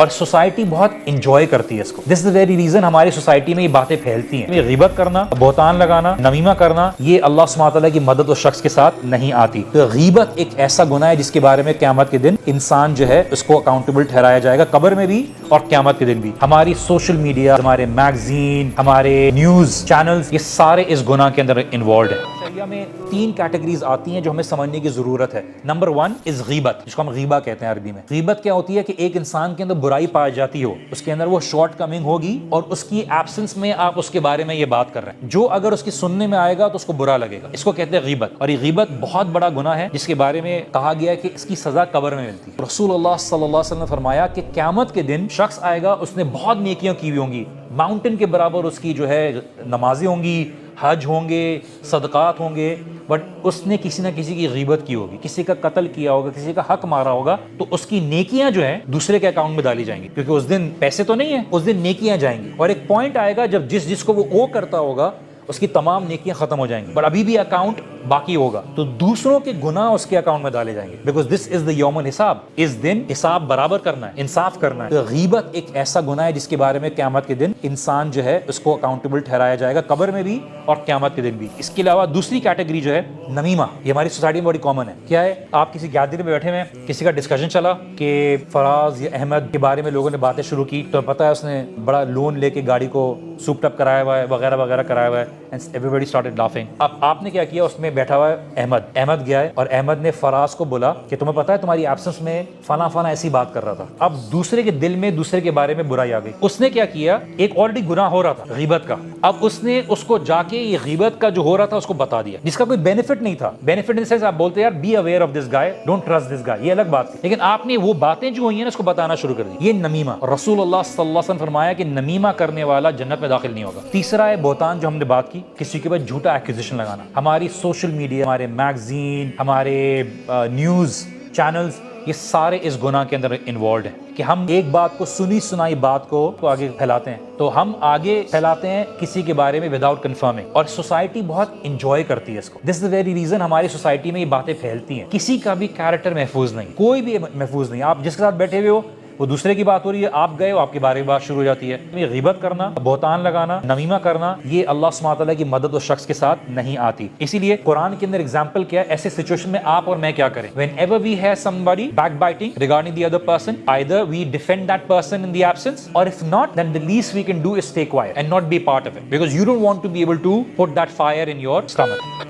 اور سوسائٹی بہت انجوائے کرتی ہے اس کو. دس از ویری ریزن ہماری سوسائٹی میں یہ باتیں پھیلتی ہیں. غیبت کرنا، بہتان لگانا، نمیمہ کرنا، یہ اللہ سبحانہ وتعالیٰ کی مدد اس شخص کے ساتھ نہیں آتی. تو غیبت ایک ایسا گناہ ہے جس کے بارے میں قیامت کے دن انسان جو ہے اس کو اکاؤنٹیبل ٹھہرایا جائے گا، قبر میں بھی اور قیامت کے دن بھی. ہماری سوشل میڈیا، ہمارے میگزین، ہمارے نیوز چینلز، یہ سارے اس گناہ کے اندر انوالوڈ ہیں. شریعہ میں 3 کیٹیگریز آتی ہیں جو ہمیں سمجھنے کی ضرورت ہے. نمبر 1 از غیبت، جس کو ہم غیبہ کہتے ہیں عربی میں. غیبت کیا ہوتی ہے کہ ایک انسان کے اندر برائی پائی جاتی ہو، اس کے اندر وہ شارٹ کمنگ ہوگی اور اس کی ایبسنس میں آپ اس کے بارے میں یہ بات کر رہے ہیں. جو اگر اس کی سننے میں آئے گا تو اس کو برا لگے گا. اس کو کہتے ہیں غیبت. اور یہ غیبت بہت بڑا گناہ ہے جس کے بارے میں کہا گیا ہے کہ اس کی سزا قبر میں ملتی ہے. رسول اللہ صلی اللہ علیہ وسلم نے فرمایا کہ قیامت کے دن شخص آئے گا، اس نے بہت نیکیاں کی ہوئی ہوں گی، ماؤنٹن کے برابر اس کی جو ہے نمازیں ہوں گی، حج ہوں گے، صدقات ہوں گے، بٹ اس نے کسی نہ کسی کی غیبت کی ہوگی، کسی کا قتل کیا ہوگا، کسی کا حق مارا ہوگا، تو اس کی نیکیاں جو ہیں دوسرے کے اکاؤنٹ میں ڈالی جائیں گی، کیونکہ اس دن پیسے تو نہیں ہیں، اس دن نیکیاں جائیں گی. اور ایک پوائنٹ آئے گا جب جس کو وہ او کرتا ہوگا اس کی تمام نیکیاں ختم ہو جائیں گی، بٹ ابھی بھی اکاؤنٹ باقی ہوگا، تو دوسروں کے گناہ اس کے اکاؤنٹ میں ڈالے جائیں گے. بیکاز دس از دا یوم الحساب. اس دن حساب برابر کرنا ہے، انصاف کرنا ہے. تو غیبت ایک ایسا گناہ ہے جس کے بارے میں قیامت کے دن انسان جو ہے اس کو اکاؤنٹیبل ٹھہرایا جائے گا، قبر میں بھی اور قیامت کے دن بھی. اس کے علاوہ دوسری کیٹیگری جو ہے نمیمہ، یہ ہماری سوسائٹی میں بڑی کامن ہے. کیا ہے؟ آپ کسی گیدرنگ میں بیٹھے ہوئے ہیں، کسی کا ڈسکشن چلا کہ فراز یا احمد کے بارے میں لوگوں نے باتیں شروع کی، تو پتہ ہے اس نے بڑا لون لے کے گاڑی کو سوپڈ اپ کرایا ہوا ہے، وغیرہ وغیرہ کرایا ہوا ہے، and every body started laughing. اب آپ نے کیا کیا؟ اس میں بیٹھا ہوا ہے احمد گیا ہے اور احمد نے فراز کو بولا کہ تمہیں پتہ ہے تمہاری ایبسنس میں فلاں فلاں ایسی بات کر رہا تھا. اب دوسرے کے دل میں دوسرے کے بارے میں برائی آ گئی. اس نے کیا کیا؟ ایک آلریڈی گناہ ہو رہا تھا غیبت کا، اب اس نے اس کو جا کے یہ غیبت کا جو ہو رہا تھا اس کو بتا دیا، جس کا کوئی بینیفٹ نہیں تھا. بینیفٹ ان سینس آپ بولتے یار be aware of this guy, don't trust this guy, یہ الگ بات تھی، لیکن آپ نے وہ باتیں جو ہوئی ہیں اس کو بتانا شروع کر دی. یہ نمیمہ. رسول اللہ صلی اللہ علیہ وسلم فرمایا کہ نمیمہ کرنے والا جنت میں داخل نہیں ہوگا. تیسرا ہے بہتان، جو ہم نے بات کی، کسی کے بعد جھوٹا ایکوزیشن لگانا. ہماری سوشل میڈیا، ہمارے میگزین، ہمارے نیوز چینلز، یہ سارے اس گناہ کے اندر انوالوڈ ہیں کہ ہم ایک بات کو، سنی سنائی بات کو آگے پھیلاتے ہیں. تو ہم آگے پھیلاتے ہیں کسی کے بارے میں وداؤٹ کنفرمنگ، اور سوسائٹی بہت انجوائے کرتی ہے اس کو. دس از ویری ریزن ہماری سوسائٹی میں یہ باتیں پھیلتی ہیں. کسی کا بھی کیریکٹر محفوظ نہیں، کوئی بھی محفوظ نہیں. آپ جس کے ساتھ بیٹھے ہوئے ہو وہ دوسرے کی بات ہو رہی ہے، آپ گئے ہو، آپ کے بارے میں بات شروع ہو جاتی ہے. غیبت کرنا، بہتان لگانا، نمیمہ کرنا، یہ اللہ سبحانہ وتعالیٰ کی مدد اس شخص کے ساتھ نہیں آتی. اسی لیے قرآن کے اندر ایگزامپل کیا ہے ایسے سچویشن میں آپ اور میں کیا کریں. whenever we hear somebody backbiting regarding the other person, either we defend that person in the absence, or if not, then the least we can do is stay quiet and not be part of it, because you don't want to be able to put that fire in your stomach.